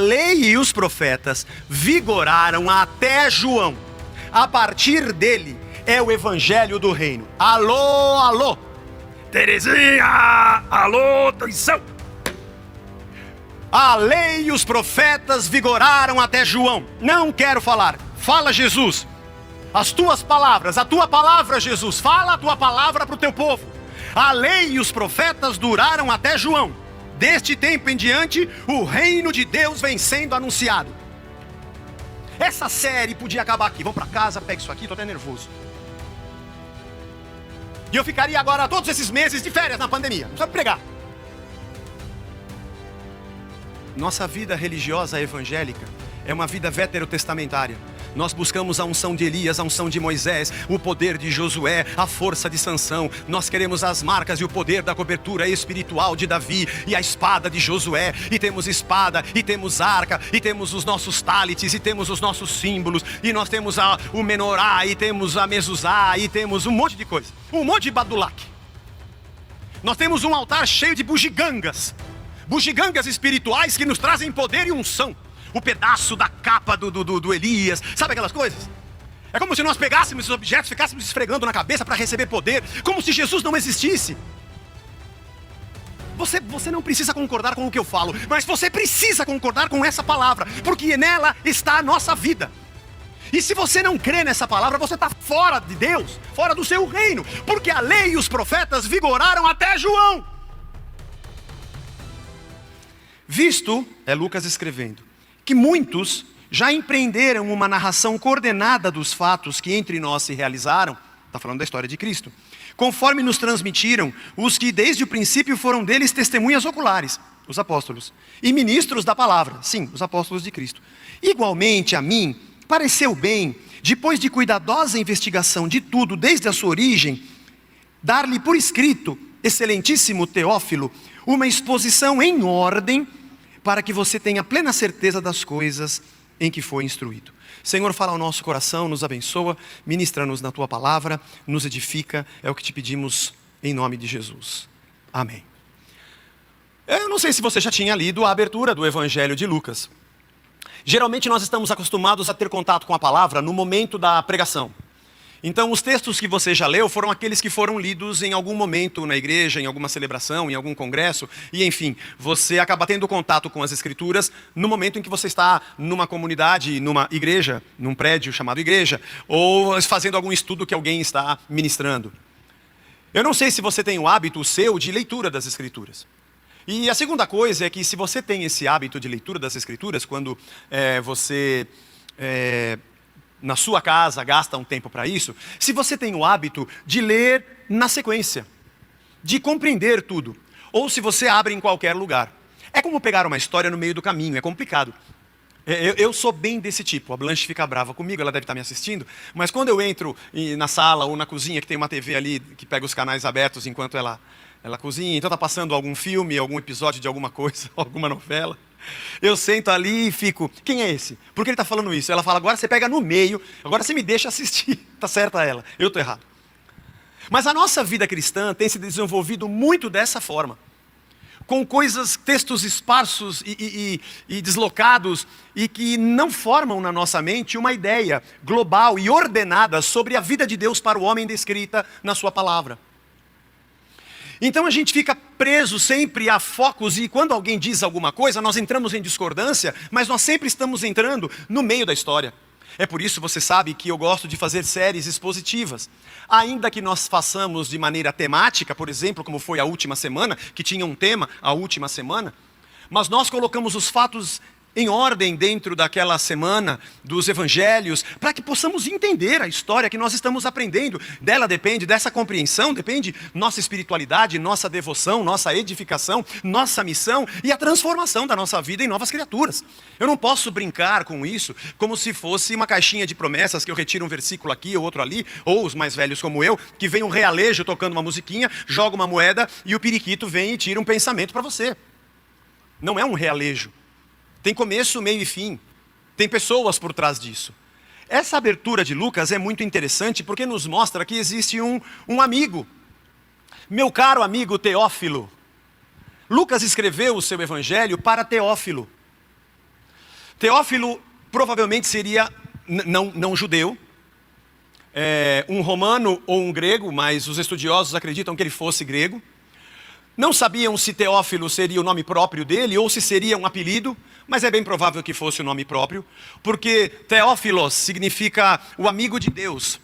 lei e os profetas vigoraram até João. A partir dele é o evangelho do reino. Alô, alô. Terezinha, alô, atenção. A lei e os profetas vigoraram até João. Não quero falar. Fala, Jesus. As tuas palavras, a tua palavra, Jesus. Fala a tua palavra para o teu povo. A lei e os profetas duraram até João. Deste tempo em diante, o reino de Deus vem sendo anunciado. Essa série podia acabar aqui. Vou para casa, pego isso aqui, estou até nervoso. E eu ficaria agora todos esses meses de férias na pandemia. Não sabe pregar. Nossa vida religiosa evangélica é uma vida veterotestamentária. Nós buscamos a unção de Elias, a unção de Moisés, o poder de Josué, a força de Sansão. Nós queremos as marcas e o poder da cobertura espiritual de Davi e a espada de Josué. E temos espada, e temos arca, e temos os nossos talites, e temos os nossos símbolos. E nós temos o menorá, e temos a mezuzá, e temos um monte de coisa. Um monte de badulaque. Nós temos um altar cheio de bugigangas. Bugigangas espirituais que nos trazem poder e unção. O pedaço da capa do Elias, sabe aquelas coisas? É como se nós pegássemos esses objetos, ficássemos esfregando na cabeça para receber poder, como se Jesus não existisse. Você não precisa concordar com o que eu falo, mas você precisa concordar com essa palavra, porque nela está a nossa vida. E se você não crê nessa palavra, você está fora de Deus, fora do seu reino, porque a lei e os profetas vigoraram até João. Visto, é Lucas escrevendo, que muitos já empreenderam uma narração coordenada dos fatos que entre nós se realizaram, está falando da história de Cristo, conforme nos transmitiram os que desde o princípio foram deles testemunhas oculares, os apóstolos, e ministros da palavra, sim, os apóstolos de Cristo. Igualmente a mim, pareceu bem, depois de cuidadosa investigação de tudo desde a sua origem, dar-lhe por escrito, excelentíssimo Teófilo, uma exposição em ordem, para que você tenha plena certeza das coisas em que foi instruído. Senhor, fala ao nosso coração, nos abençoa, ministra-nos na Tua palavra, nos edifica, é o que te pedimos em nome de Jesus. Amém. Eu não sei se você já tinha lido a abertura do Evangelho de Lucas. Geralmente nós estamos acostumados a ter contato com a palavra no momento da pregação. Então os textos que você já leu foram aqueles que foram lidos em algum momento na igreja, em alguma celebração, em algum congresso. E enfim, você acaba tendo contato com as escrituras no momento em que você está numa comunidade, numa igreja, num prédio chamado igreja, ou fazendo algum estudo que alguém está ministrando. Eu não sei se você tem o hábito seu de leitura das escrituras. E a segunda coisa é que se você tem esse hábito de leitura das escrituras, quando você... na sua casa, gasta um tempo para isso, se você tem o hábito de ler na sequência, de compreender tudo, ou se você abre em qualquer lugar. É como pegar uma história no meio do caminho, é complicado. Eu sou bem desse tipo, a Blanche fica brava comigo, ela deve estar me assistindo, mas quando eu entro na sala ou na cozinha, que tem uma TV ali, que pega os canais abertos enquanto ela cozinha, então está passando algum filme, algum episódio de alguma coisa, alguma novela, eu sento ali e fico, quem é esse? Por que ele está falando isso? Ela fala, agora você pega no meio, agora você me deixa assistir. Está certa ela, eu estou errado. Mas a nossa vida cristã tem se desenvolvido muito dessa forma. Com coisas, textos esparsos e deslocados e que não formam na nossa mente uma ideia global e ordenada sobre a vida de Deus para o homem descrita na sua palavra. Então a gente fica preso sempre a focos e quando alguém diz alguma coisa, nós entramos em discordância, mas nós sempre estamos entrando no meio da história. É por isso, você sabe, que eu gosto de fazer séries expositivas. Ainda que nós façamos de maneira temática, por exemplo, como foi a última semana, que tinha um tema, a última semana, mas nós colocamos os fatos em ordem dentro daquela semana dos evangelhos, para que possamos entender a história que nós estamos aprendendo. Dela depende, dessa compreensão, depende nossa espiritualidade, nossa devoção, nossa edificação, nossa missão e a transformação da nossa vida em novas criaturas. Eu não posso brincar com isso como se fosse uma caixinha de promessas que eu retiro um versículo aqui ou outro ali, ou os mais velhos como eu, que vem um realejo tocando uma musiquinha, joga uma moeda e o periquito vem e tira um pensamento para você. Não é um realejo. Tem começo, meio e fim. Tem pessoas por trás disso. Essa abertura de Lucas é muito interessante porque nos mostra que existe um amigo. Meu caro amigo Teófilo. Lucas escreveu o seu evangelho para Teófilo. Teófilo provavelmente seria não judeu, um romano ou um grego, mas os estudiosos acreditam que ele fosse grego. Não sabiam se Teófilo seria o nome próprio dele ou se seria um apelido, mas é bem provável que fosse o nome próprio, porque Teófilos significa o amigo de Deus.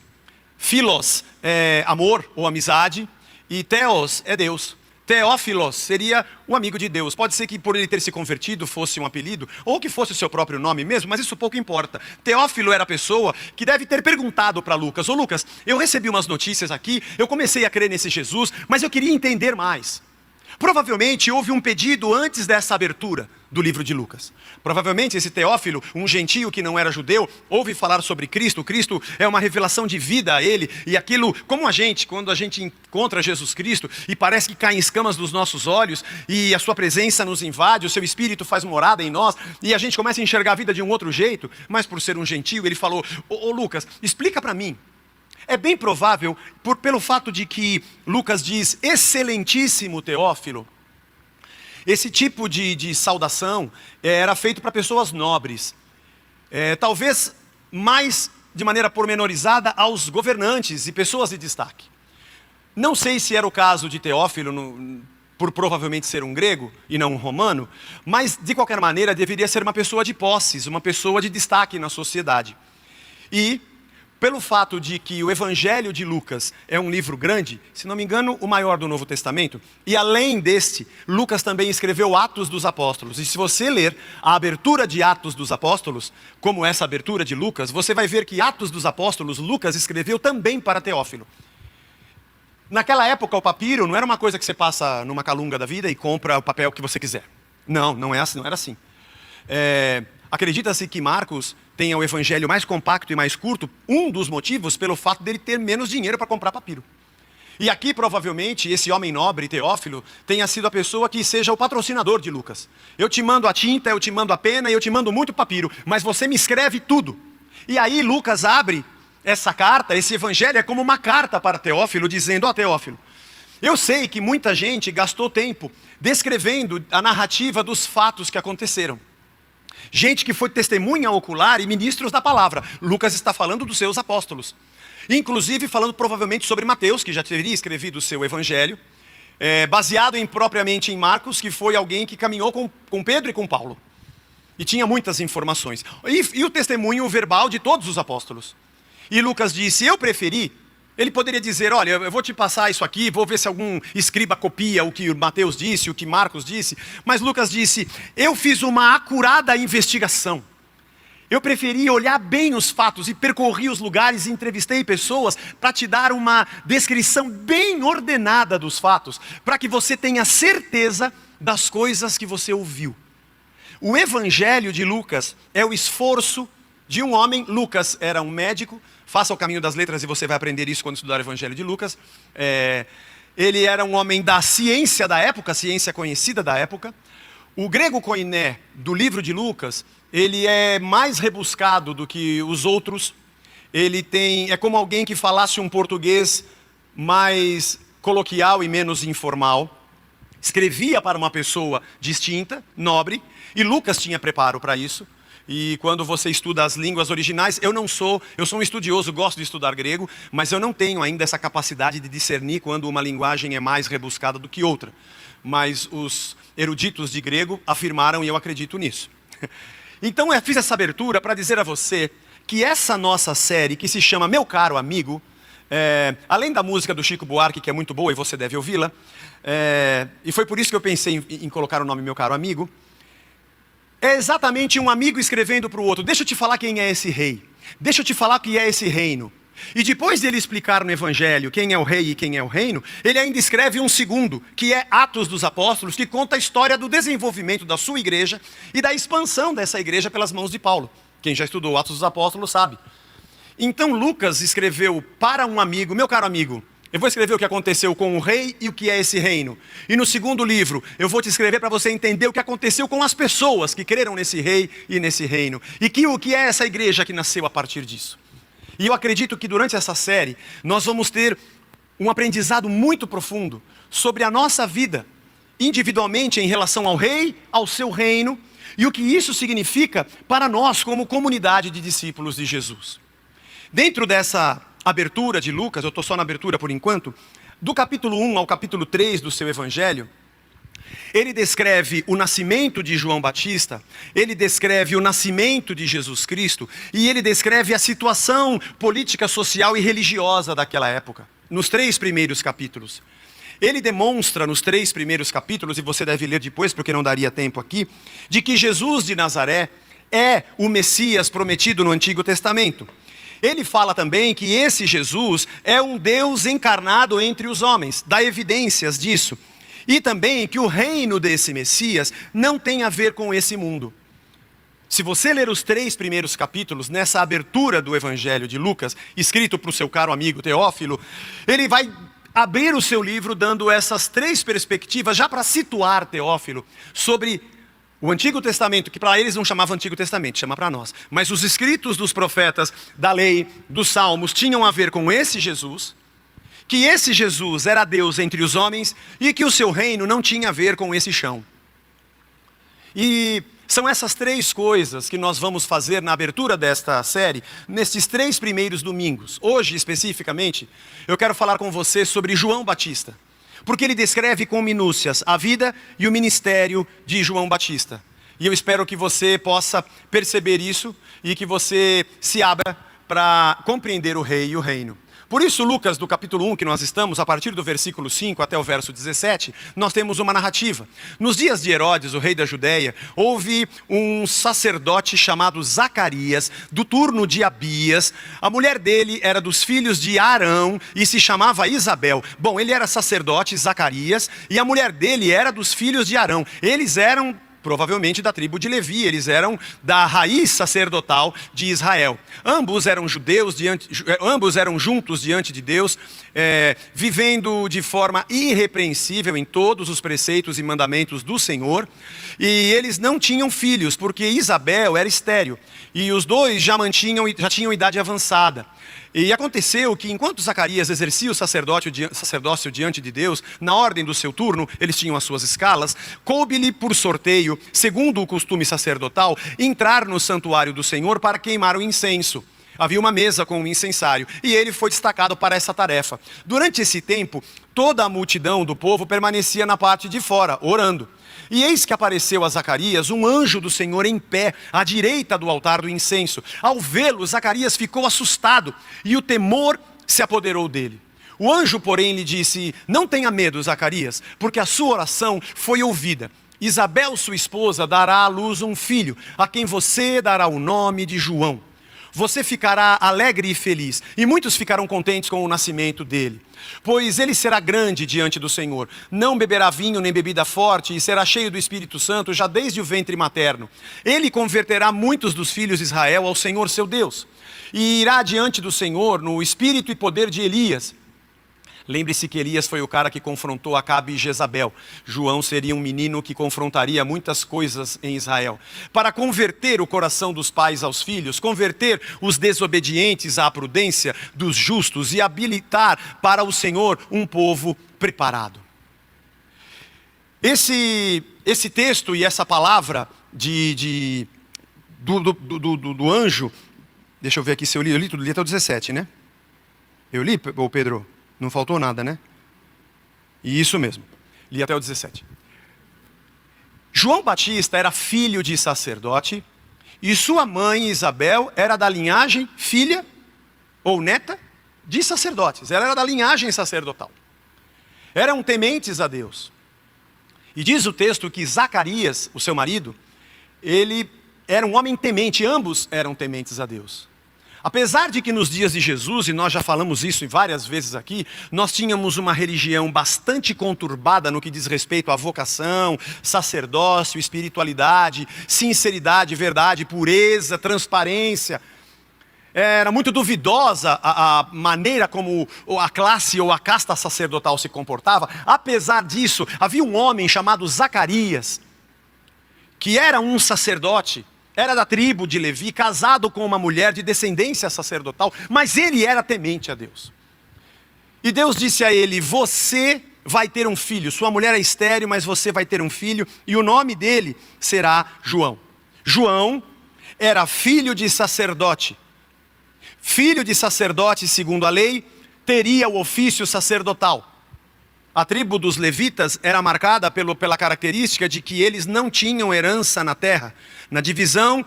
Philos é amor ou amizade, e Theos é Deus. Teófilos seria o amigo de Deus. Pode ser que por ele ter se convertido fosse um apelido, ou que fosse o seu próprio nome mesmo, mas isso pouco importa. Teófilo era a pessoa que deve ter perguntado para Lucas: ô Lucas, eu recebi umas notícias aqui, eu comecei a crer nesse Jesus, mas eu queria entender mais. Provavelmente houve um pedido antes dessa abertura do livro de Lucas. Provavelmente esse Teófilo, um gentio que não era judeu, ouve falar sobre Cristo. Cristo é uma revelação de vida a ele. E aquilo, como quando a gente encontra Jesus Cristo e parece que cai em escamas dos nossos olhos e a sua presença nos invade, o seu Espírito faz morada em nós e a gente começa a enxergar a vida de um outro jeito, mas por ser um gentio, ele falou: ô Lucas, explica para mim. É bem provável, pelo fato de que Lucas diz excelentíssimo Teófilo, esse tipo de saudação era feito para pessoas nobres. Talvez mais de maneira pormenorizada aos governantes e pessoas de destaque. Não sei se era o caso de Teófilo, por provavelmente ser um grego e não um romano, mas de qualquer maneira deveria ser uma pessoa de posses, uma pessoa de destaque na sociedade. E pelo fato de que o Evangelho de Lucas é um livro grande, se não me engano, o maior do Novo Testamento, e além deste, Lucas também escreveu Atos dos Apóstolos. E se você ler a abertura de Atos dos Apóstolos, como essa abertura de Lucas, você vai ver que Atos dos Apóstolos, Lucas escreveu também para Teófilo. Naquela época, o papiro não era uma coisa que você passa numa calunga da vida e compra o papel que você quiser. Não era assim. Acredita-se que Marcos tenha o evangelho mais compacto e mais curto, um dos motivos pelo fato dele ter menos dinheiro para comprar papiro. E aqui provavelmente esse homem nobre, Teófilo, tenha sido a pessoa que seja o patrocinador de Lucas. Eu te mando a tinta, eu te mando a pena e eu te mando muito papiro, mas você me escreve tudo. E aí Lucas abre essa carta, esse evangelho é como uma carta para Teófilo, dizendo: ó Teófilo, eu sei que muita gente gastou tempo descrevendo a narrativa dos fatos que aconteceram. Gente que foi testemunha ocular e ministros da palavra. Lucas está falando dos seus apóstolos. Inclusive falando provavelmente sobre Mateus, que já teria escrevido o seu evangelho, baseado propriamente em Marcos, que foi alguém que caminhou com Pedro e com Paulo. E tinha muitas informações. E o testemunho verbal de todos os apóstolos. E Lucas disse: eu preferi. Ele poderia dizer: olha, eu vou te passar isso aqui, vou ver se algum escriba copia o que Mateus disse, o que Marcos disse. Mas Lucas disse: eu fiz uma acurada investigação. Eu preferi olhar bem os fatos e percorri os lugares e entrevistei pessoas para te dar uma descrição bem ordenada dos fatos, para que você tenha certeza das coisas que você ouviu. O evangelho de Lucas é o esforço de um homem. Lucas era um médico. Faça o caminho das letras e você vai aprender isso quando estudar o Evangelho de Lucas. Ele era um homem da ciência da época, ciência conhecida da época. O grego koiné do livro de Lucas, ele é mais rebuscado do que os outros. É como alguém que falasse um português mais coloquial e menos informal. Escrevia para uma pessoa distinta, nobre, e Lucas tinha preparo para isso. E quando você estuda as línguas originais, eu sou um estudioso, gosto de estudar grego, mas eu não tenho ainda essa capacidade de discernir quando uma linguagem é mais rebuscada do que outra. Mas os eruditos de grego afirmaram e eu acredito nisso. Então eu fiz essa abertura para dizer a você que essa nossa série, que se chama Meu Caro Amigo, além da música do Chico Buarque, que é muito boa e você deve ouvi-la, e foi por isso que eu pensei em colocar o nome Meu Caro Amigo, é exatamente um amigo escrevendo para o outro: deixa eu te falar quem é esse rei, deixa eu te falar o que é esse reino. E depois de ele explicar no Evangelho quem é o rei e quem é o reino, ele ainda escreve um segundo, que é Atos dos Apóstolos, que conta a história do desenvolvimento da sua igreja e da expansão dessa igreja pelas mãos de Paulo. Quem já estudou Atos dos Apóstolos sabe. Então Lucas escreveu para um amigo: meu caro amigo, eu vou escrever o que aconteceu com o rei e o que é esse reino. E no segundo livro, eu vou te escrever para você entender o que aconteceu com as pessoas que creram nesse rei e nesse reino. E o que é essa igreja que nasceu a partir disso. E eu acredito que durante essa série, nós vamos ter um aprendizado muito profundo sobre a nossa vida, individualmente em relação ao rei, ao seu reino, e o que isso significa para nós como comunidade de discípulos de Jesus. Dentro dessa abertura de Lucas, eu estou só na abertura por enquanto, do capítulo 1 ao capítulo 3 do seu evangelho, ele descreve o nascimento de João Batista, ele descreve o nascimento de Jesus Cristo, e ele descreve a situação política, social e religiosa daquela época, nos 3 primeiros capítulos. Ele demonstra nos 3 primeiros capítulos, e você deve ler depois porque não daria tempo aqui, de que Jesus de Nazaré é o Messias prometido no Antigo Testamento. Ele fala também que esse Jesus é um Deus encarnado entre os homens, dá evidências disso. E também que o reino desse Messias não tem a ver com esse mundo. Se você ler os 3 primeiros capítulos, nessa abertura do Evangelho de Lucas, escrito para o seu caro amigo Teófilo, ele vai abrir o seu livro dando essas 3 perspectivas, já para situar Teófilo sobre o Antigo Testamento, que para eles não chamava Antigo Testamento, chama para nós. Mas os escritos dos profetas, da lei, dos salmos, tinham a ver com esse Jesus, que esse Jesus era Deus entre os homens e que o seu reino não tinha a ver com esse chão. E são essas 3 coisas que nós vamos fazer na abertura desta série, nesses 3 primeiros domingos. Hoje, especificamente, eu quero falar com você sobre João Batista, porque ele descreve com minúcias a vida e o ministério de João Batista. E eu espero que você possa perceber isso e que você se abra para compreender o rei e o reino. Por isso, Lucas, do capítulo 1 que nós estamos, a partir do versículo 5 até o verso 17, nós temos uma narrativa. Nos dias de Herodes, o rei da Judéia, houve um sacerdote chamado Zacarias, do turno de Abias. A mulher dele era dos filhos de Arão e se chamava Isabel. Bom, ele era sacerdote, Zacarias, e a mulher dele era dos filhos de Arão. Eles eram provavelmente da tribo de Levi, eles eram da raiz sacerdotal de Israel. Ambos eram judeus, ambos eram juntos diante de Deus, vivendo de forma irrepreensível em todos os preceitos e mandamentos do Senhor. E eles não tinham filhos, porque Isabel era estéril, e os dois já tinham idade avançada. E aconteceu que enquanto Zacarias exercia o sacerdócio diante de Deus, na ordem do seu turno, eles tinham as suas escalas, coube-lhe por sorteio, segundo o costume sacerdotal, entrar no santuário do Senhor para queimar o incenso. Havia uma mesa com um incensário, e ele foi destacado para essa tarefa. Durante esse tempo, toda a multidão do povo permanecia na parte de fora, orando. E eis que apareceu a Zacarias um anjo do Senhor em pé, à direita do altar do incenso. Ao vê-lo, Zacarias ficou assustado, e o temor se apoderou dele. O anjo, porém, lhe disse: não tenha medo, Zacarias, porque a sua oração foi ouvida. Isabel, sua esposa, dará à luz um filho, a quem você dará o nome de João. Você ficará alegre e feliz, e muitos ficarão contentes com o nascimento dele. Pois ele será grande diante do Senhor, não beberá vinho nem bebida forte, e será cheio do Espírito Santo já desde o ventre materno. Ele converterá muitos dos filhos de Israel ao Senhor seu Deus, e irá diante do Senhor no espírito e poder de Elias. Lembre-se que Elias foi o cara que confrontou Acabe e Jezabel. João seria um menino que confrontaria muitas coisas em Israel. Para converter o coração dos pais aos filhos, converter os desobedientes à prudência dos justos e habilitar para o Senhor um povo preparado. Esse texto e essa palavra do anjo, deixa eu ver aqui se eu li tudo, li até o 17, né? Eu li, ô Pedro? Não faltou nada, né? E isso mesmo, li até o 17. João Batista era filho de sacerdote, e sua mãe Isabel era da linhagem, filha ou neta de sacerdotes. Ela era da linhagem sacerdotal. Eram tementes a Deus. E diz o texto que Zacarias, o seu marido, ele era um homem temente, ambos eram tementes a Deus. Apesar de que nos dias de Jesus, e nós já falamos isso várias vezes aqui, nós tínhamos uma religião bastante conturbada no que diz respeito à vocação, sacerdócio, espiritualidade, sinceridade, verdade, pureza, transparência. Era muito duvidosa a maneira como a classe ou a casta sacerdotal se comportava. Apesar disso, havia um homem chamado Zacarias, que era um sacerdote, era da tribo de Levi, casado com uma mulher de descendência sacerdotal, mas ele era temente a Deus. E Deus disse a ele: você vai ter um filho, sua mulher é estéril, mas você vai ter um filho, e o nome dele será João. João era filho de sacerdote. Filho de sacerdote, segundo a lei, teria o ofício sacerdotal. A tribo dos levitas era marcada pela característica de que eles não tinham herança na terra. Na divisão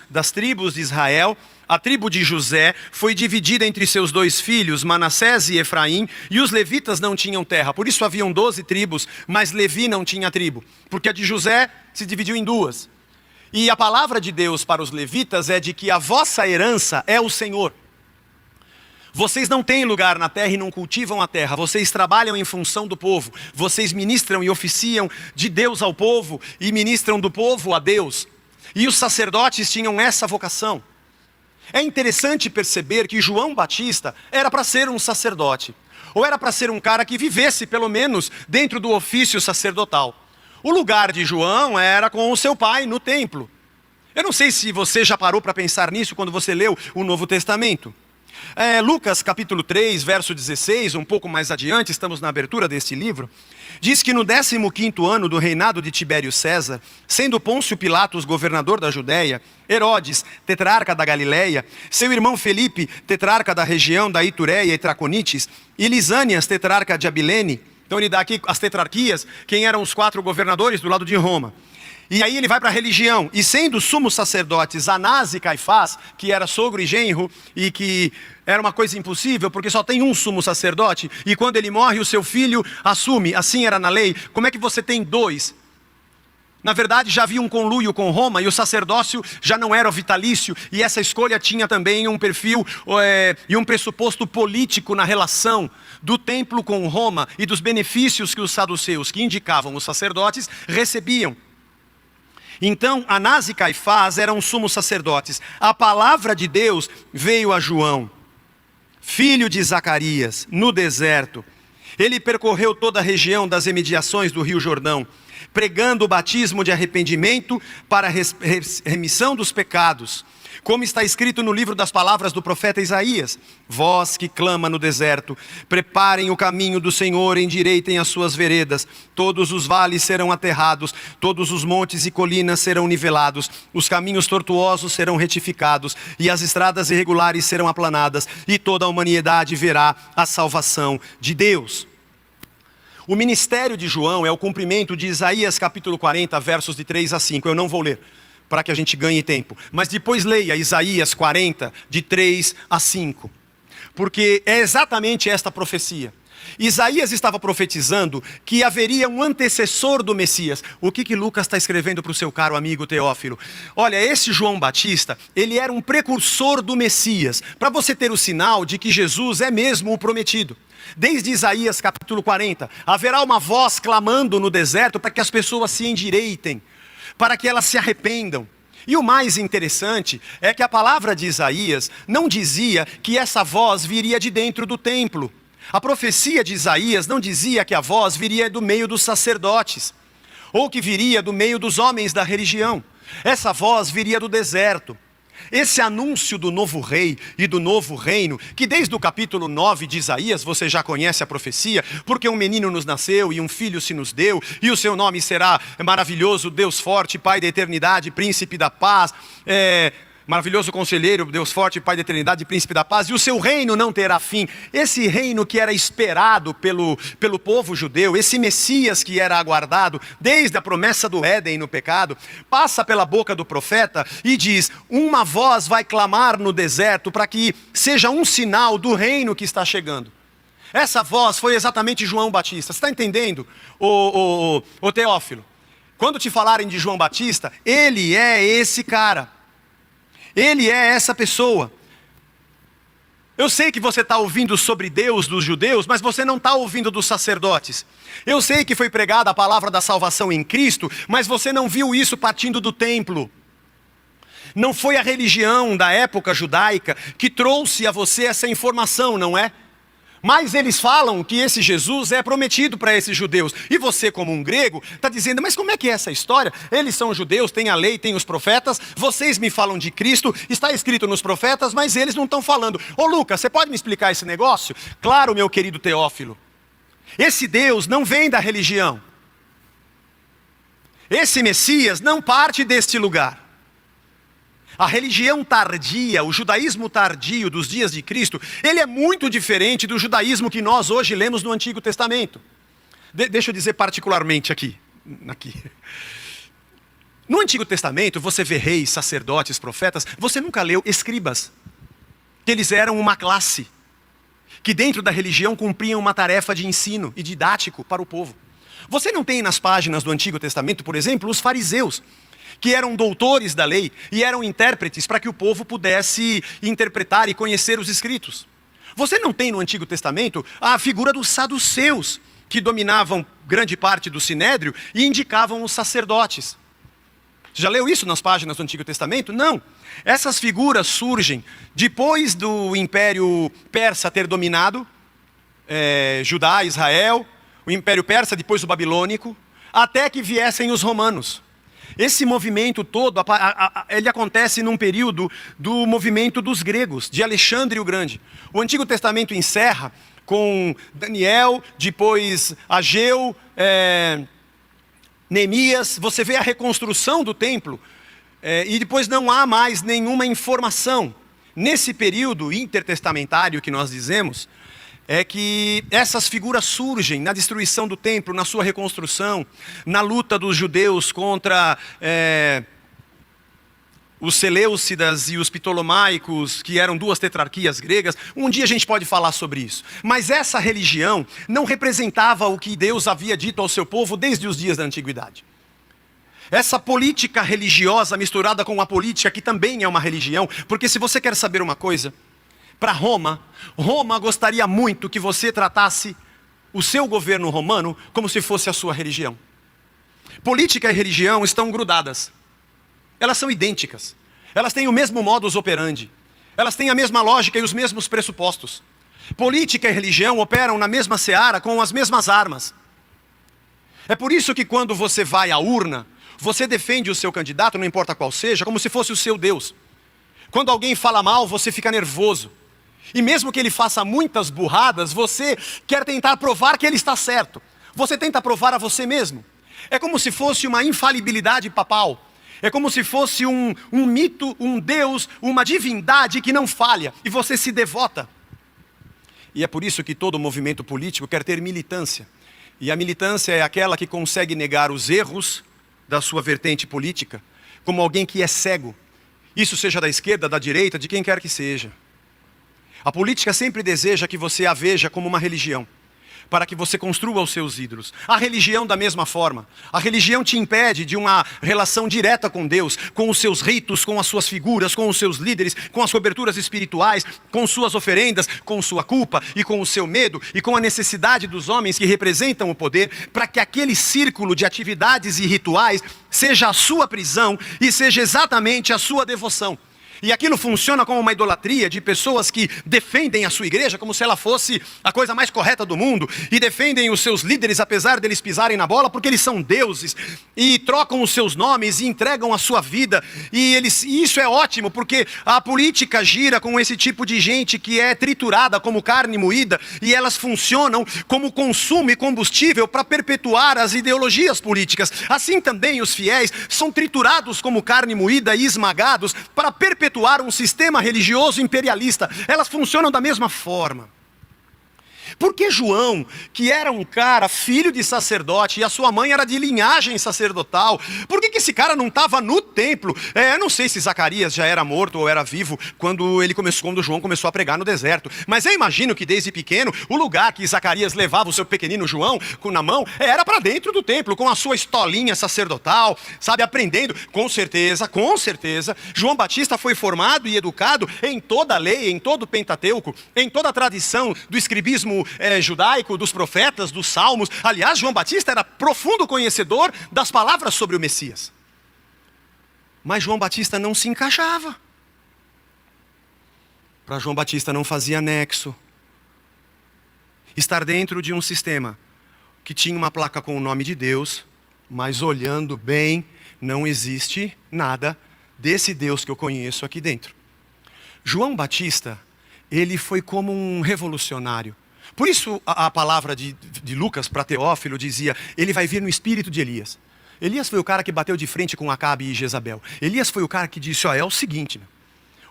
das tribos de Israel, a tribo de José foi dividida entre seus 2 filhos, Manassés e Efraim, e os levitas não tinham terra. Por isso haviam 12 tribos, mas Levi não tinha tribo, porque a de José se dividiu em 2. E a palavra de Deus para os levitas é de que a vossa herança é o Senhor. Vocês não têm lugar na terra e não cultivam a terra. Vocês trabalham em função do povo. Vocês ministram e oficiam de Deus ao povo e ministram do povo a Deus. E os sacerdotes tinham essa vocação. É interessante perceber que João Batista era para ser um sacerdote. Ou era para ser um cara que vivesse, pelo menos, dentro do ofício sacerdotal. O lugar de João era com o seu pai no templo. Eu não sei se você já parou para pensar nisso quando você leu o Novo Testamento. Lucas capítulo 3, verso 16, um pouco mais adiante, estamos na abertura deste livro, diz que no 15º ano do reinado de Tibério César, sendo Pôncio Pilatos governador da Judéia, Herodes, tetrarca da Galileia, seu irmão Felipe, tetrarca da região da Itureia e Traconites, e Lisânias, tetrarca de Abilene. Então ele dá aqui as tetrarquias, quem eram os 4 governadores do lado de Roma. E aí ele vai para a religião, e sendo sumos sacerdotes Anás e Caifás, que era sogro e genro, e que era uma coisa impossível, porque só tem um sumo sacerdote, e quando ele morre o seu filho assume, assim era na lei. Como é que você tem 2? Na verdade já havia um conluio com Roma, e o sacerdócio já não era vitalício, e essa escolha tinha também um perfil e um pressuposto político na relação do templo com Roma, e dos benefícios que os saduceus, que indicavam os sacerdotes, recebiam. Então, Anás e Caifás eram sumos sacerdotes. A palavra de Deus veio a João, filho de Zacarias, no deserto. Ele percorreu toda a região das imediações do rio Jordão, pregando o batismo de arrependimento para a remissão dos pecados. Como está escrito no livro das palavras do profeta Isaías: vós que clama no deserto, preparem o caminho do Senhor, endireitem as suas veredas. Todos os vales serão aterrados, todos os montes e colinas serão nivelados, os caminhos tortuosos serão retificados, e as estradas irregulares serão aplanadas, e toda a humanidade verá a salvação de Deus. O ministério de João é o cumprimento de Isaías capítulo 40, versos de 3 a 5. Eu não vou ler, para que a gente ganhe tempo. Mas depois leia Isaías 40, de 3 a 5. Porque é exatamente esta profecia. Isaías estava profetizando que haveria um antecessor do Messias. O que Lucas está escrevendo para o seu caro amigo Teófilo? Olha, esse João Batista, ele era um precursor do Messias. Para você ter o sinal de que Jesus é mesmo o prometido. Desde Isaías capítulo 40, haverá uma voz clamando no deserto para que as pessoas se endireitem, para que elas se arrependam. E o mais interessante é que a palavra de Isaías não dizia que essa voz viria de dentro do templo. A profecia de Isaías não dizia que a voz viria do meio dos sacerdotes, ou que viria do meio dos homens da religião. Essa voz viria do deserto. Esse anúncio do novo rei e do novo reino, que desde o capítulo 9 de Isaías, você já conhece a profecia, porque um menino nos nasceu e um filho se nos deu, e o seu nome será maravilhoso, Deus forte, Pai da eternidade, príncipe da paz, maravilhoso conselheiro, Deus forte, Pai da eternidade, príncipe da paz, e o seu reino não terá fim. Esse reino que era esperado pelo povo judeu, esse Messias que era aguardado desde a promessa do Éden no pecado, passa pela boca do profeta e diz: uma voz vai clamar no deserto para que seja um sinal do reino que está chegando. Essa voz foi exatamente João Batista. Você está entendendo, o Teófilo? Quando te falarem de João Batista, ele é esse cara. Ele é essa pessoa. Eu sei que você está ouvindo sobre Deus dos judeus, mas você não está ouvindo dos sacerdotes. Eu sei que foi pregada a palavra da salvação em Cristo, mas você não viu isso partindo do templo. Não foi a religião da época judaica que trouxe a você essa informação, não é? Mas eles falam que esse Jesus é prometido para esses judeus. E você, como um grego, está dizendo: mas como é que é essa história? Eles são judeus, tem a lei, tem os profetas. Vocês me falam de Cristo, está escrito nos profetas, mas eles não estão falando. Ô Lucas, você pode me explicar esse negócio? Claro, meu querido Teófilo. Esse Deus não vem da religião. Esse Messias não parte deste lugar. A religião tardia, o judaísmo tardio dos dias de Cristo, ele é muito diferente do judaísmo que nós hoje lemos no Antigo Testamento. Deixa eu dizer particularmente aqui. No Antigo Testamento, você vê reis, sacerdotes, profetas, você nunca leu escribas, que eles eram uma classe, que dentro da religião cumpriam uma tarefa de ensino e didático para o povo. Você não tem nas páginas do Antigo Testamento, por exemplo, os fariseus, que eram doutores da lei e eram intérpretes para que o povo pudesse interpretar e conhecer os escritos. Você não tem no Antigo Testamento a figura dos saduceus, que dominavam grande parte do sinédrio e indicavam os sacerdotes. Você já leu isso nas páginas do Antigo Testamento? Não. Essas figuras surgem depois do Império Persa ter dominado Judá, Israel, o Império Persa, depois o Babilônico, até que viessem os romanos. Esse movimento todo, ele acontece num período do movimento dos gregos, de Alexandre o Grande. O Antigo Testamento encerra com Daniel, depois Ageu, Neemias. Você vê a reconstrução do templo, e depois não há mais nenhuma informação. Nesse período intertestamentário que nós dizemos, é que essas figuras surgem na destruição do templo, na sua reconstrução, na luta dos judeus contra os Seleucidas e os Ptolomaicos, que eram duas tetrarquias gregas. Um dia a gente pode falar sobre isso. Mas essa religião não representava o que Deus havia dito ao seu povo desde os dias da antiguidade. Essa política religiosa misturada com a política, que também é uma religião, porque se você quer saber uma coisa, para Roma gostaria muito que você tratasse o seu governo romano como se fosse a sua religião. Política e religião estão grudadas. Elas são idênticas. Elas têm o mesmo modus operandi. Elas têm a mesma lógica e os mesmos pressupostos. Política e religião operam na mesma seara com as mesmas armas. É por isso que quando você vai à urna, você defende o seu candidato, não importa qual seja, como se fosse o seu Deus. Quando alguém fala mal, você fica nervoso. E mesmo que ele faça muitas burradas, você quer tentar provar que ele está certo. Você tenta provar a você mesmo. É como se fosse uma infalibilidade papal. É como se fosse um mito, um Deus, uma divindade que não falha. E você se devota. E é por isso que todo movimento político quer ter militância. E a militância é aquela que consegue negar os erros da sua vertente política, como alguém que é cego. Isso seja da esquerda, da direita, de quem quer que seja. A política sempre deseja que você a veja como uma religião, para que você construa os seus ídolos. A religião da mesma forma. A religião te impede de uma relação direta com Deus, com os seus ritos, com as suas figuras, com os seus líderes, com as coberturas espirituais, com suas oferendas, com sua culpa e com o seu medo e com a necessidade dos homens que representam o poder, para que aquele círculo de atividades e rituais seja a sua prisão e seja exatamente a sua devoção. E aquilo funciona como uma idolatria de pessoas que defendem a sua igreja como se ela fosse a coisa mais correta do mundo, e defendem os seus líderes apesar deles pisarem na bola, porque eles são deuses, e trocam os seus nomes e entregam a sua vida, e isso é ótimo, porque a política gira com esse tipo de gente que é triturada como carne moída, e elas funcionam como consumo e combustível para perpetuar as ideologias políticas. Assim também os fiéis são triturados como carne moída e esmagados para perpetuar um sistema religioso imperialista. Elas funcionam da mesma forma. Por que João, que era um cara filho de sacerdote e a sua mãe era de linhagem sacerdotal, por que esse cara não estava no templo? Eu não sei se Zacarias já era morto ou era vivo quando João começou a pregar no deserto, mas eu imagino que desde pequeno o lugar que Zacarias levava o seu pequenino João na mão era para dentro do templo, com a sua estolinha sacerdotal, sabe, aprendendo. Com certeza, João Batista foi formado e educado em toda a lei, em todo o Pentateuco, em toda a tradição do escribismo judaico, dos profetas, dos salmos. Aliás, João Batista era profundo conhecedor das palavras sobre o Messias. Mas João Batista não se encaixava. Para João Batista não fazia nexo estar dentro de um sistema que tinha uma placa com o nome de Deus, mas olhando bem, não existe nada desse Deus que eu conheço aqui dentro. João Batista, ele foi como um revolucionário. Por isso a palavra de Lucas para Teófilo dizia: ele vai vir no espírito de Elias. Elias foi o cara que bateu de frente com Acabe e Jezabel. Elias foi o cara que disse, é o seguinte,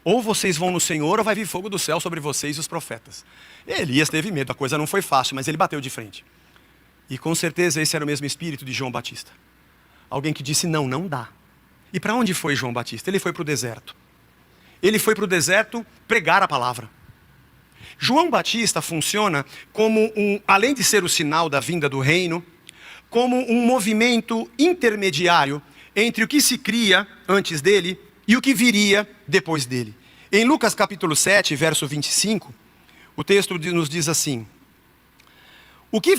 ou vocês vão no Senhor ou vai vir fogo do céu sobre vocês e os profetas. Elias teve medo, a coisa não foi fácil, mas ele bateu de frente. E com certeza esse era o mesmo espírito de João Batista. Alguém que disse, não dá. E para onde foi João Batista? Ele foi para o deserto. Ele foi para o deserto pregar a palavra. João Batista funciona como além de ser o sinal da vinda do reino, como um movimento intermediário entre o que se cria antes dele e o que viria depois dele. Em Lucas capítulo 7, verso 25, o texto nos diz assim: o que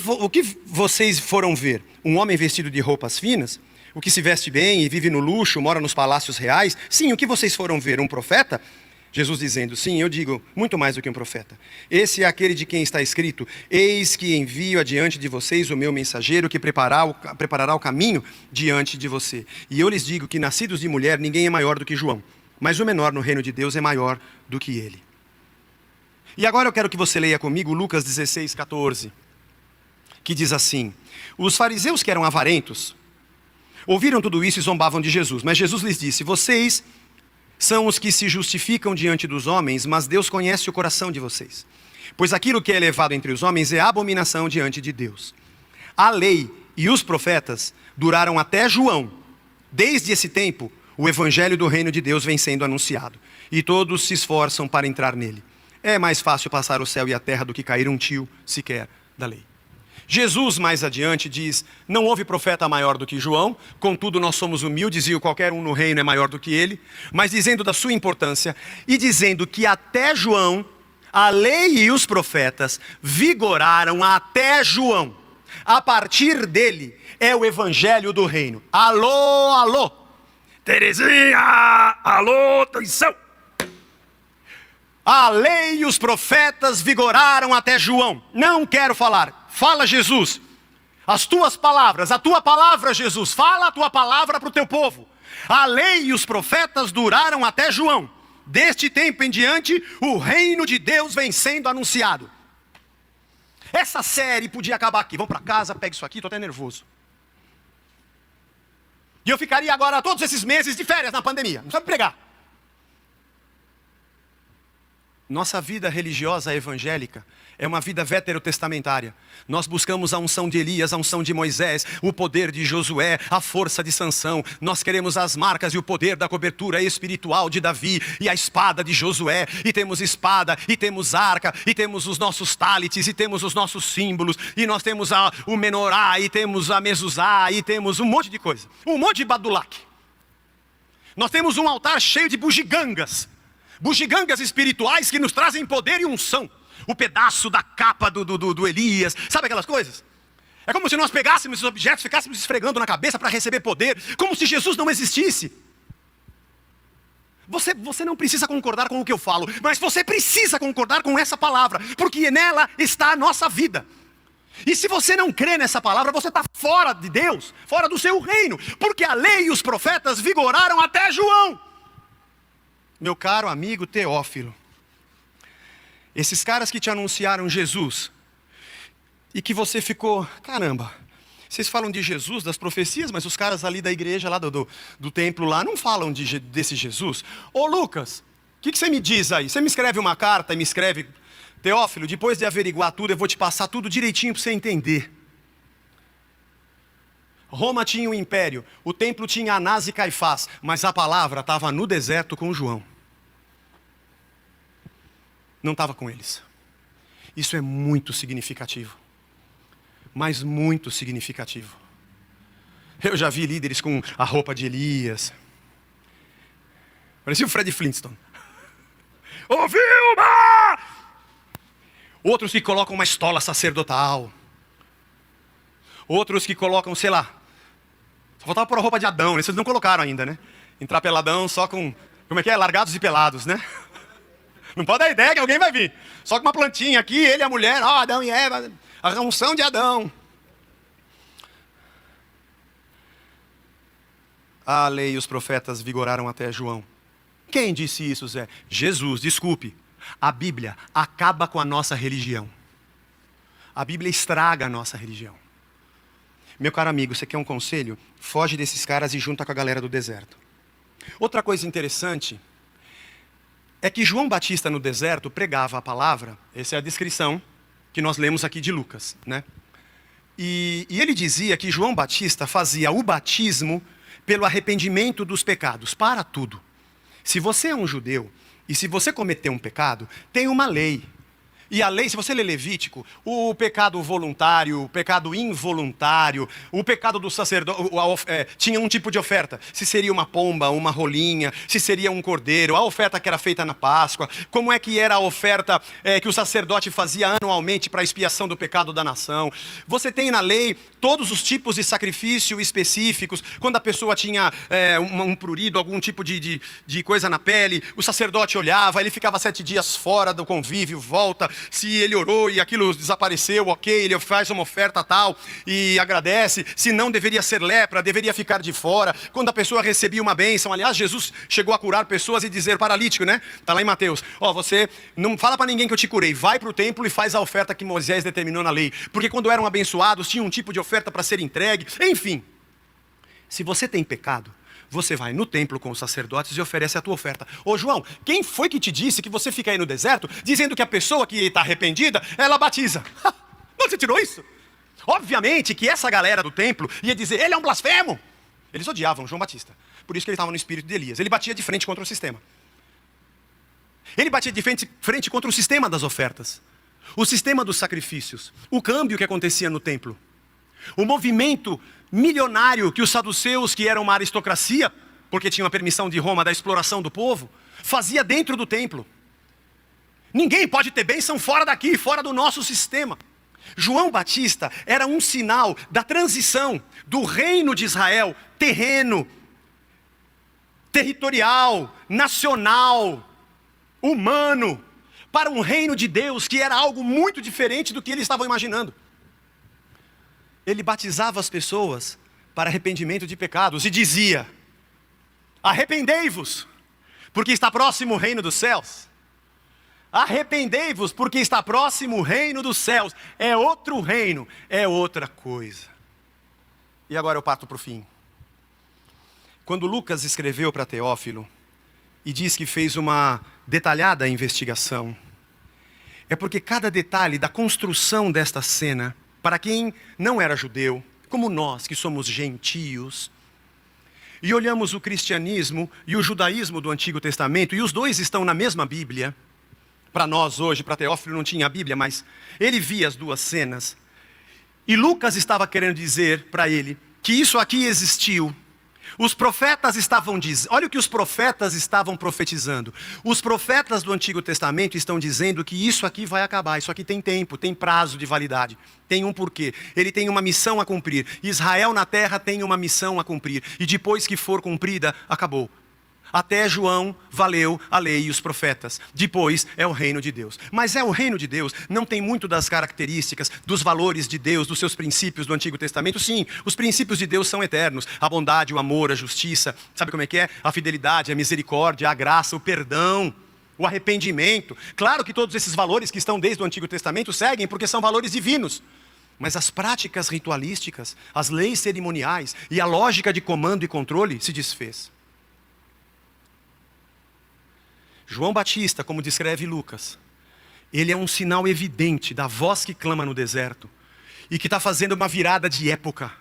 vocês foram ver? Um homem vestido de roupas finas? O que se veste bem e vive no luxo, mora nos palácios reais? Sim, o que vocês foram ver? Um profeta? Jesus dizendo, sim, eu digo, muito mais do que um profeta. Esse é aquele de quem está escrito, eis que envio adiante de vocês o meu mensageiro que preparará o caminho diante de você. E eu lhes digo que nascidos de mulher ninguém é maior do que João, mas o menor no reino de Deus é maior do que ele. E agora eu quero que você leia comigo Lucas 16, 14, que diz assim, os fariseus que eram avarentos, ouviram tudo isso e zombavam de Jesus, mas Jesus lhes disse, vocês são os que se justificam diante dos homens, mas Deus conhece o coração de vocês. Pois aquilo que é elevado entre os homens é abominação diante de Deus. A lei e os profetas duraram até João. Desde esse tempo, o evangelho do reino de Deus vem sendo anunciado. E todos se esforçam para entrar nele. É mais fácil passar o céu e a terra do que cair um tio sequer da lei. Jesus, mais adiante, diz, não houve profeta maior do que João, contudo nós somos humildes e qualquer um no reino é maior do que ele, mas dizendo da sua importância e dizendo que até João, a lei e os profetas vigoraram até João. A partir dele é o evangelho do reino. Alô, alô, Terezinha, alô, atenção. A lei e os profetas vigoraram até João. Não quero falar. Fala, Jesus, as tuas palavras, a tua palavra, Jesus, fala a tua palavra para o teu povo. A lei e os profetas duraram até João. Deste tempo em diante, o reino de Deus vem sendo anunciado. Essa série podia acabar aqui. Vamos para casa, pega isso aqui, estou até nervoso. E eu ficaria agora todos esses meses de férias na pandemia, não sabe pregar. Nossa vida religiosa evangélica é uma vida veterotestamentária. Nós buscamos a unção de Elias, a unção de Moisés, o poder de Josué, a força de Sansão. Nós queremos as marcas e o poder da cobertura espiritual de Davi e a espada de Josué. E temos espada, e temos arca, e temos os nossos talites, e temos os nossos símbolos. E nós temos o menorá, e temos a mezuzá, e temos um monte de coisa. Um monte de badulaque. Nós temos um altar cheio de bugigangas. Bugigangas espirituais que nos trazem poder e unção. O pedaço da capa do Elias, sabe aquelas coisas? É como se nós pegássemos esses objetos, ficássemos esfregando na cabeça para receber poder, como se Jesus não existisse. Você não precisa concordar com o que eu falo, mas você precisa concordar com essa palavra, porque nela está a nossa vida. E se você não crê nessa palavra, você está fora de Deus, fora do seu reino, porque a lei e os profetas vigoraram até João. Meu caro amigo Teófilo, esses caras que te anunciaram Jesus, e que você ficou, caramba, vocês falam de Jesus, das profecias, mas os caras ali da igreja, lá do templo lá, não falam desse Jesus. Ô Lucas, o que você me diz aí? Você me escreve uma carta e me escreve, Teófilo, depois de averiguar tudo, eu vou te passar tudo direitinho para você entender. Roma tinha um império, o templo tinha Anás e Caifás, mas a palavra estava no deserto com João. Não estava com eles. Isso é muito significativo. Mas muito significativo. Eu já vi líderes com a roupa de Elias. Parecia o Fred Flintstone. Ô Vilma! Outros que colocam uma estola sacerdotal. Outros que colocam, sei lá. Só faltava pôr a roupa de Adão, né? Vocês não colocaram ainda, né? Entrar peladão só com, como é que é? Largados e pelados, né? Não pode dar ideia que alguém vai vir. Só com uma plantinha aqui, ele e a mulher, Adão e Eva, a unção de Adão. A lei e os profetas vigoraram até João. Quem disse isso, Zé? Jesus, desculpe. A Bíblia acaba com a nossa religião. A Bíblia estraga a nossa religião. Meu caro amigo, você quer um conselho? Foge desses caras e junta com a galera do deserto. Outra coisa interessante é que João Batista no deserto pregava a palavra, essa é a descrição que nós lemos aqui de Lucas, né? E ele dizia que João Batista fazia o batismo pelo arrependimento dos pecados, para tudo. Se você é um judeu e se você cometer um pecado, tem uma lei. E a lei, se você ler Levítico, o pecado voluntário, o pecado involuntário, o pecado do sacerdote, tinha um tipo de oferta. Se seria uma pomba, uma rolinha, se seria um cordeiro, a oferta que era feita na Páscoa, como é que era a oferta que o sacerdote fazia anualmente para a expiação do pecado da nação. Você tem na lei todos os tipos de sacrifício específicos, quando a pessoa tinha um prurido, algum tipo de coisa na pele, o sacerdote olhava, ele ficava 7 dias fora do convívio, volta. Se ele orou e aquilo desapareceu, ok, ele faz uma oferta tal e agradece. Se não, deveria ser lepra, deveria ficar de fora. Quando a pessoa recebia uma bênção, aliás, Jesus chegou a curar pessoas e dizer, paralítico, né? Está lá em Mateus, você não fala para ninguém que eu te curei, vai para o templo e faz a oferta que Moisés determinou na lei. Porque quando eram abençoados, tinha um tipo de oferta para ser entregue. Enfim, se você tem pecado, você vai no templo com os sacerdotes e oferece a tua oferta. Ô João, quem foi que te disse que você fica aí no deserto dizendo que a pessoa que está arrependida, ela batiza? Não você tirou isso? Obviamente que essa galera do templo ia dizer, ele é um blasfemo. Eles odiavam João Batista. Por isso que ele estava no espírito de Elias. Ele batia de frente contra o sistema. Ele batia de frente contra o sistema das ofertas. O sistema dos sacrifícios. O câmbio que acontecia no templo. O movimento milionário que os saduceus, que eram uma aristocracia, porque tinham a permissão de Roma da exploração do povo, fazia dentro do templo. Ninguém pode ter bênção fora daqui, fora do nosso sistema. João Batista era um sinal da transição do reino de Israel, terreno, territorial, nacional, humano, para um reino de Deus que era algo muito diferente do que eles estavam imaginando. Ele batizava as pessoas para arrependimento de pecados e dizia, arrependei-vos, porque está próximo o reino dos céus. Arrependei-vos, porque está próximo o reino dos céus. É outro reino, é outra coisa. E agora eu parto para o fim. Quando Lucas escreveu para Teófilo e diz que fez uma detalhada investigação, é porque cada detalhe da construção desta cena, para quem não era judeu, como nós que somos gentios, e olhamos o cristianismo e o judaísmo do Antigo Testamento, e os dois estão na mesma Bíblia. Para nós hoje, para Teófilo não tinha a Bíblia, mas ele via as duas cenas. E Lucas estava querendo dizer para ele que isso aqui existiu. Os profetas estavam dizendo, olha o que os profetas estavam profetizando. Os profetas do Antigo Testamento estão dizendo que isso aqui vai acabar, isso aqui tem tempo, tem prazo de validade, tem um porquê. Ele tem uma missão a cumprir. Israel na terra tem uma missão a cumprir. E depois que for cumprida, acabou. Até João valeu a lei e os profetas. Depois é o reino de Deus. Mas é o reino de Deus, não tem muito das características, dos valores de Deus, dos seus princípios do Antigo Testamento. Sim, os princípios de Deus são eternos. A bondade, o amor, a justiça, sabe como é que é? A fidelidade, a misericórdia, a graça, o perdão, o arrependimento. Claro que todos esses valores que estão desde o Antigo Testamento seguem, porque são valores divinos. Mas as práticas ritualísticas, as leis cerimoniais e a lógica de comando e controle se desfez. João Batista, como descreve Lucas, ele é um sinal evidente da voz que clama no deserto e que está fazendo uma virada de época.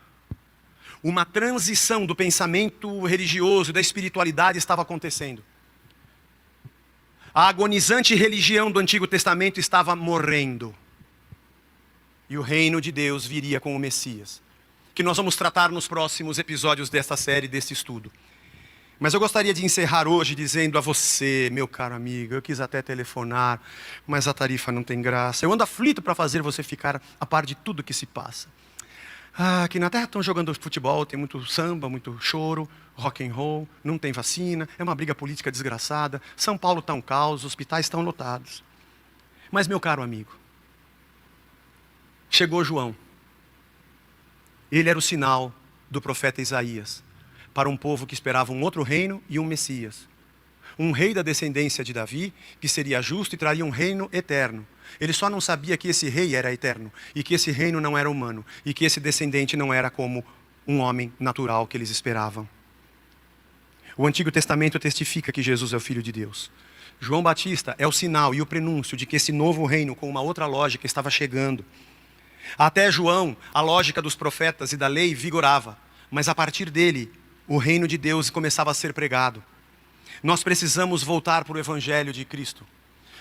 Uma transição do pensamento religioso, da espiritualidade estava acontecendo. A agonizante religião do Antigo Testamento estava morrendo. E o reino de Deus viria com o Messias, que nós vamos tratar nos próximos episódios desta série, deste estudo. Mas eu gostaria de encerrar hoje dizendo a você, meu caro amigo, eu quis até telefonar, mas a tarifa não tem graça. Eu ando aflito para fazer você ficar a par de tudo que se passa. Aqui na terra estão jogando futebol, tem muito samba, muito choro, rock and roll, não tem vacina, é uma briga política desgraçada. São Paulo está um caos, os hospitais estão lotados. Mas, meu caro amigo, chegou João. Ele era o sinal do profeta Isaías para um povo que esperava um outro reino e um Messias. um rei da descendência de Davi, que seria justo e traria um reino eterno. Ele só não sabia que esse rei era eterno, e que esse reino não era humano, e que esse descendente não era como um homem natural que eles esperavam. O Antigo Testamento testifica que Jesus é o Filho de Deus. João Batista é o sinal e o prenúncio de que esse novo reino, com uma outra lógica, estava chegando. Até João, a lógica dos profetas e da lei vigorava, mas a partir dele, o reino de Deus começava a ser pregado. Nós precisamos voltar para o Evangelho de Cristo.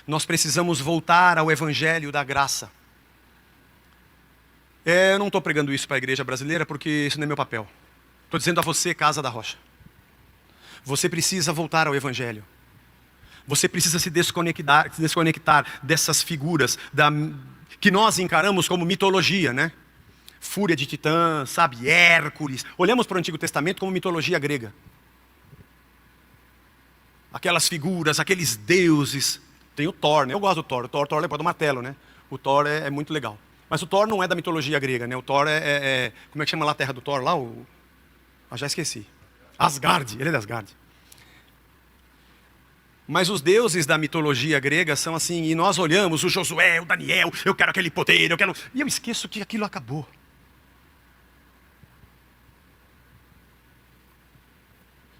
Nós precisamos voltar ao Evangelho da graça. Eu não estou pregando isso para a igreja brasileira porque isso não é meu papel. Estou dizendo a você, Casa da Rocha. Você precisa voltar ao Evangelho. Você precisa se desconectar dessas figuras que nós encaramos como mitologia, né? Fúria de Titã, sabe, Hércules. Olhamos para o Antigo Testamento como mitologia grega. Aquelas figuras, aqueles deuses. Tem o Thor, né? Eu gosto do Thor. O Thor lembra do martelo, né? O Thor é muito legal. Mas o Thor não é da mitologia grega, né? O Thor como é que chama lá a terra do Thor? Lá já esqueci. Asgard, ele é de Asgard. Mas os deuses da mitologia grega são assim, e nós olhamos o Josué, o Daniel, eu quero aquele poder, e eu esqueço que aquilo acabou.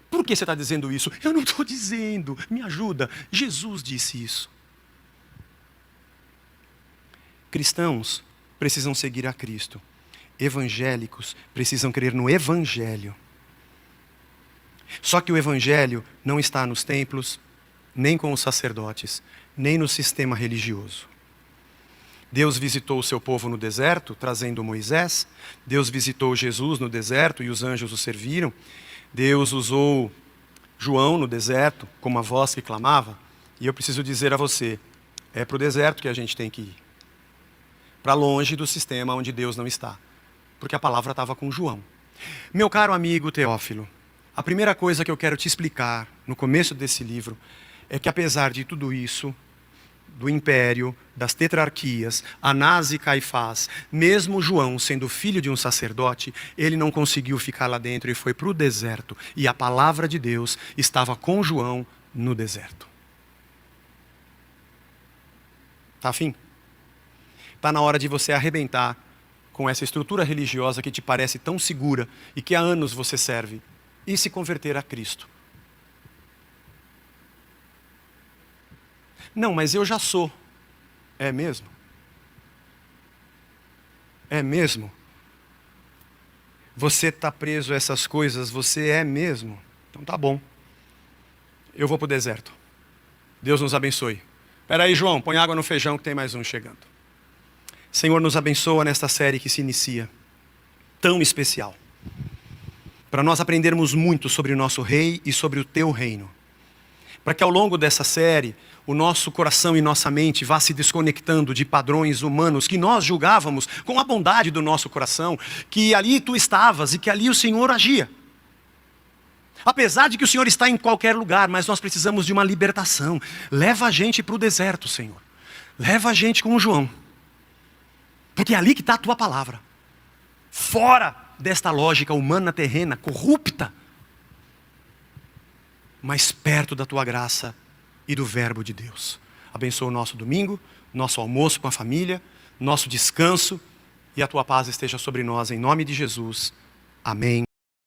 Por que você está dizendo isso? Eu não estou dizendo, me ajuda. Jesus disse isso. Cristãos precisam seguir a Cristo. Evangélicos precisam crer no Evangelho. Só que o Evangelho não está nos templos, nem com os sacerdotes, nem no sistema religioso. Deus visitou o seu povo no deserto, trazendo Moisés. Deus visitou Jesus no deserto e os anjos o serviram. Deus usou João no deserto como a voz que clamava. E eu preciso dizer a você, é para o deserto que a gente tem que ir. Para longe do sistema onde Deus não está. Porque a palavra estava com João. Meu caro amigo Teófilo, a primeira coisa que eu quero te explicar no começo desse livro é que apesar de tudo isso, do império, das tetrarquias, Anás e Caifás, mesmo João sendo filho de um sacerdote, ele não conseguiu ficar lá dentro e foi para o deserto. E a palavra de Deus estava com João no deserto. Tá afim? Está na hora de você arrebentar com essa estrutura religiosa que te parece tão segura e que há anos você serve e se converter a Cristo. Não, mas eu já sou. É mesmo? É mesmo? Você está preso a essas coisas, você é mesmo? Então tá bom. Eu vou para o deserto. Deus nos abençoe. Espera aí, João, põe água no feijão que tem mais um chegando. Senhor, nos abençoa nesta série que se inicia, tão especial. Para nós aprendermos muito sobre o nosso rei e sobre o teu reino. Para que ao longo dessa série, o nosso coração e nossa mente vá se desconectando de padrões humanos que nós julgávamos com a bondade do nosso coração, que ali tu estavas e que ali o Senhor agia. Apesar de que o Senhor está em qualquer lugar, mas nós precisamos de uma libertação. Leva a gente para o deserto, Senhor. Leva a gente com o João. Porque é ali que está a tua palavra. Fora desta lógica humana, terrena, corrupta. Mas perto da tua graça e do verbo de Deus. Abençoa o nosso domingo, nosso almoço com a família, nosso descanso, e a tua paz esteja sobre nós, em nome de Jesus. Amém.